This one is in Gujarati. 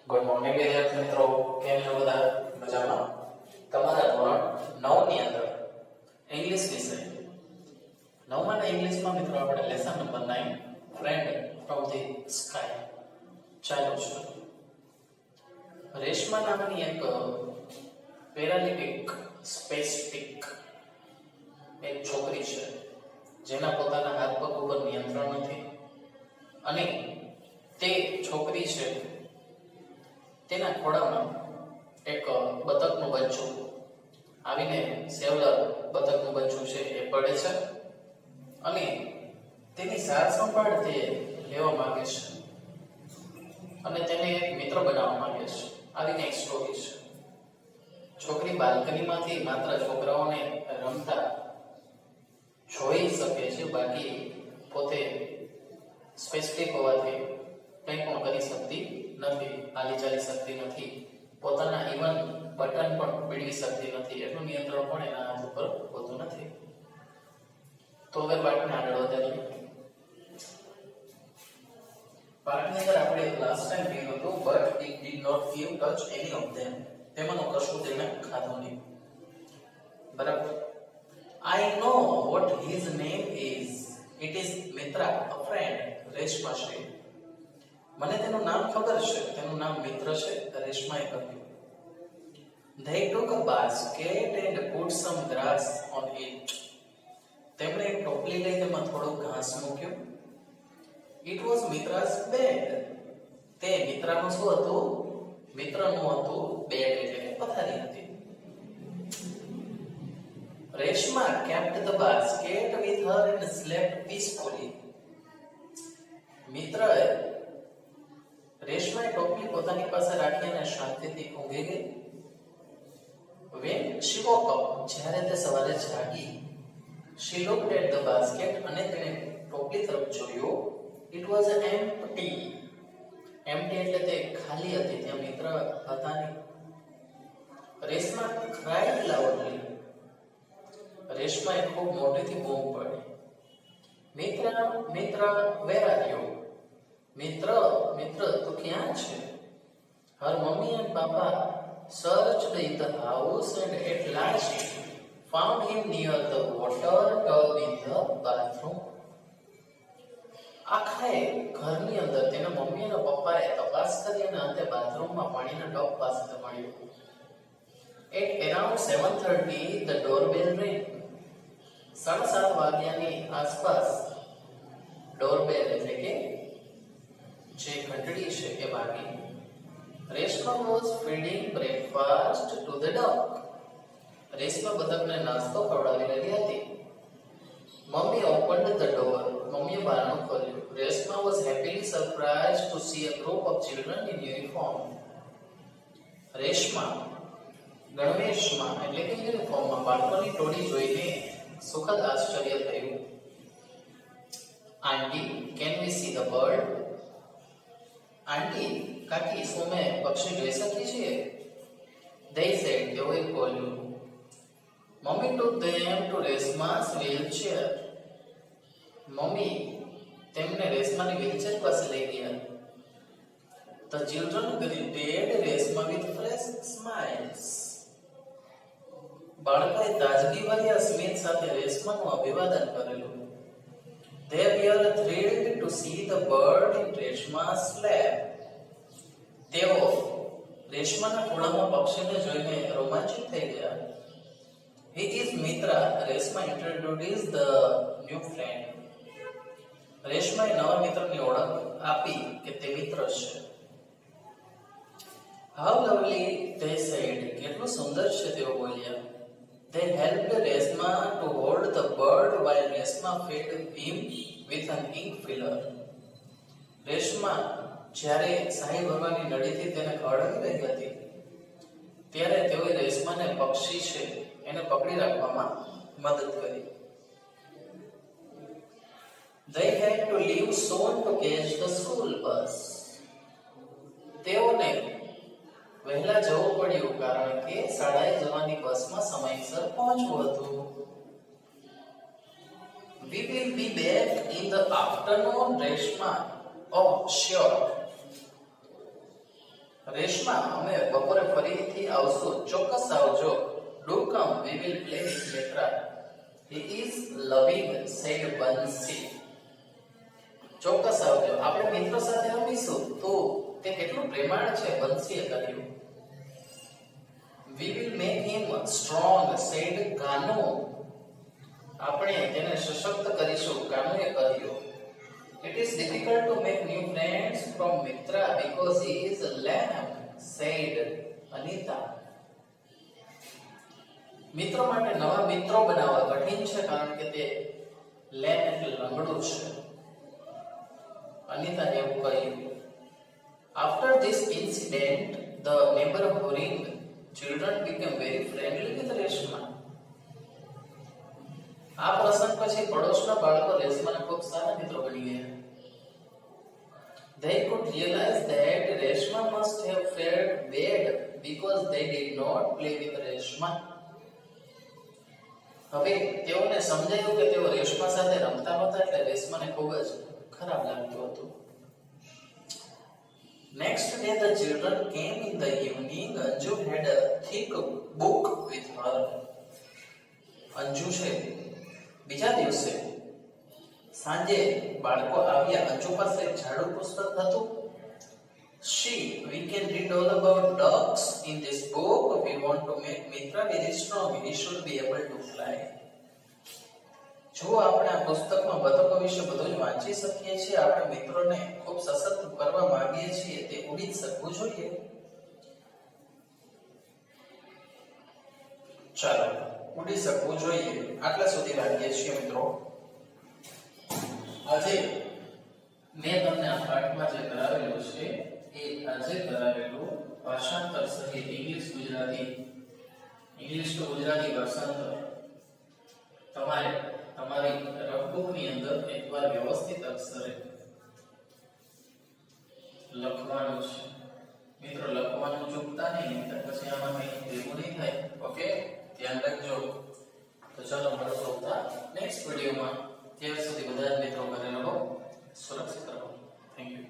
ગુડ મોર્નિંગ વિદ્યાર્થી મિત્રો, કેમ છો બધા? મજામાં? તમારા ધોરણ 9 ની અંદર ઇંગ્લિશ વિષય 9 ના ઇંગ્લિશમાં મિત્રો આપણે lesson number 9 friend from the sky ચાલુ છે. રેશમા નામની એક પેરાલિટિક સ્પેસ્ટિક એક છોકરી છે જેના પોતાના હાથ પગ ઉપર નિયંત્રણ નથી અને તે છોકરી છે તેના ખોળામાં એક બતકનું બચ્ચું આવીને સેવલર બતકનું બચ્ચું છે એ પડે છે અને તેની સાર સંભાળ તે લેવા માંગે છે અને તેને એક મિત્ર બનાવવા માંગે છે. આવીને એક સ્ટોરી છે. છોકરી બાલ્કનીમાંથી માત્ર છોકરાઓને રમતા જોઈ શકે છે, બાકી પોતે સ્પેસિફિક હોવાથી કંઈ પણ કરી શકતી નથી, હાલી ચાલી શકતી નથી, પોતાના ઇવન બટન પણ મેળવી શકતી નથી. એટલું નિયંત્રણ પણ એના હાથ ઉપર હોતું નથી. તો હવે પાઠને આગળ વધારીએ. પાઠની અંદર આપણે લાસ્ટ ટાઈમ કહ્યું હતું but it did not give touch any of them. તેમાંનો કશું તેને ખાધું નહીં. બરાબર. I know what his name is. It is Mitra, a friend. Reshma Shri. મને તેનું નામ ખબર છે, તેનું નામ મિત્ર છે, રેશમાએ કહ્યું. They took a basket and put some grass on it. તેમણે એક ટોપલી લઈ તેમાં થોડું ઘાસ મૂક્યું. It was Mitra's bed. તે મિત્રાનું શું હતું? મિત્રનું હતું બેડ, એટલે કે પથારી હતી. Reshma kept the basket with her and slept peacefully. મિત્રએ રેશમાએ ટોપલી પોતાની પાસે રાખી અને શાંતિથી ઊંઘી ગઈ. When she woke up, જ્યારે તે સવારે જાગી, she looked at the basket અને તેણે ટોપલી તરફ જોયું. It was empty. Empty એટલે તે ખાલી હતી, ત્યાં મિત્ર હતા નહીં. Reshma cried loudly. રેશમાએ ખૂબ મોટેથી બૂમ પાડી. મિત્ર, where are you? મિત્ર, તું ક્યાં છે? Her mummy and papa searched in the house and at last found him near the water tub in the bathroom. આખાએ ઘરની અંદર તેના મમ્મી અને પપ્પાએ તપાસ કરી અને અંતે બાથરૂમમાં પાણીના ટબ પાસે મળ્યો. At around 7:30 the doorbell rang. 7:30 વાગ્યાની આસપાસ ડોરબેલ એટલે કે જે ઘંટડી છે એ વાગી. Reshma was feeding breakfast to the duck. Reshma બતકને નાસ્તો ખવડાવી રહી હતી. Mummy opened the door. મમ્મીએ બારણું ખોલ્યું. Reshma was happily surprised to see a group of children in uniform. Reshma ગણવેશમાં એટલે કે યુનિફોર્મમાં બાળકોની ટોળી જોઈને સુખદ આશ્ચર્ય થયું. આંટી, can we see the bird? આંટી, કાકી, શું અમે પક્ષી જોઈ શકીએ છીએ? They said, તેઓએ બોલ્યું. Mummy took them to રેશમા's wheelchair. Mummy તેમને રેશમાની વ્હીલચેર પાસે લઈ ગયા. The children greeted Reshma with fresh smiles. બાળકોએ તાજગીભર્યા સ્મિત સાથે રેશમાનું અભિવાદન કરેલું. They were thrilled to see the bird in Reshma's lap. તેઓ રેશમાના ખોળામાં પક્ષીને જોઈને રોમાંચિત થઈ ગયા. He is Mitra. Reshma introduced the new friend. રેશમાએ નવા મિત્રની ઓળખ આપી કે તે મિત્ર છે. How lovely, they said. કેટલું સુંદર છે, તેઓ બોલ્યા. They helped Reshma to hold the bird while Reshma fed him with an ink filler. Reshma જ્યારે શાહી ભરવાની નળીથી તેને ખવડાવી રહી હતી ત્યારે તેઓએ રેશમાને પક્ષી છે એને પકડી રાખવામાં મદદ કરી. They had to leave soon to catch the school bus. તેઓને વહેલા જવું પડ્યું કારણ કે શાળાએ જવાની બસમાં સમયસર પહોંચવું હતું. We will be back in the afternoon, Reshma. Oh, sure. Reshma, અમે બપોરે ફરીથી આવશું. ચોક્કસ આવજો. Do come, we will play with Mitra. He is loving, said Bansi. ચોક્કસ આવજો, આપણે મિત્રો સાથે રમીશું. તો તે કેટલું પ્રેમાળ છે, બંસીએ કહ્યું. We will make him strong, said Kano. આપણે તેને સશક્ત કરીશું, કાનુએ કહ્યું. It is difficult to make new friends from Mitra because he is lame, said Anita. મિત્રો માટે નવા મિત્રો બનાવવા કઠિન છે કારણ કે તે લેમ એટલે લંગડું છે. અનિતા એવું કહ્યું. After this incident, the neighboring children became very friendly with Reshma. આ પ્રસંગ પછી પડોશના બાળકો રેશમાના ખૂબ સારા મિત્રો બની ગયા. They could realize that Reshma must have felt bad because they did not play with Reshma. હવે તેઓને સમજાયું કે તેઓ રેશમા સાથે રમતા નહોતા એટલે રેશમાને ખૂબ જ ખરાબ લાગતું હતું. Next day the children came in the evening. Anju had a thick book with her. Anju છે બીજા દિવસે સાંજે બાળકો આવ્યા. અંજુ પાસે જાડું પુસ્તક હતું. We can read all about ducks in this book. We want to make Mitra very strong. He should be able to fly. જો આપણે આ પુસ્તકમાં બતકો વિશે બધું જ વાંચી શકીએ છીએ, આપણે મિત્રોને ખૂબ સશક્ત કરવા માંગીએ છીએ, તે ઉડી શકવું જોઈએ. ચાલો ઉડી શકવું જોઈએ આટલા સુધી વાંચીએ છીએ મિત્રો. આજે મેં તમને આ પાઠમાં જે કરાવેલું છે એ આજે કરાવેલું ભાષાંતર સહિત ઇંગ્લિશ ટુ ગુજરાતી ભાષાંતર તમારે તમારી રફબુકની અંદર એકવાર વ્યવસ્થિત અક્ષરે લખવાનું છે. મિત્રો લખવાનું ચૂકતા નહીં, નહીંતર પછી આમાં કંઈ ભેગું નહીં થાય. ઓકે, ધ્યાન રાખજો. તો ચાલો મળશું નેક્સ્ટ વિડીયોમાં. ત્યાર સુધી બધા જ મિત્રો ઘરે રહો, સુરક્ષિત રહો. Thank you.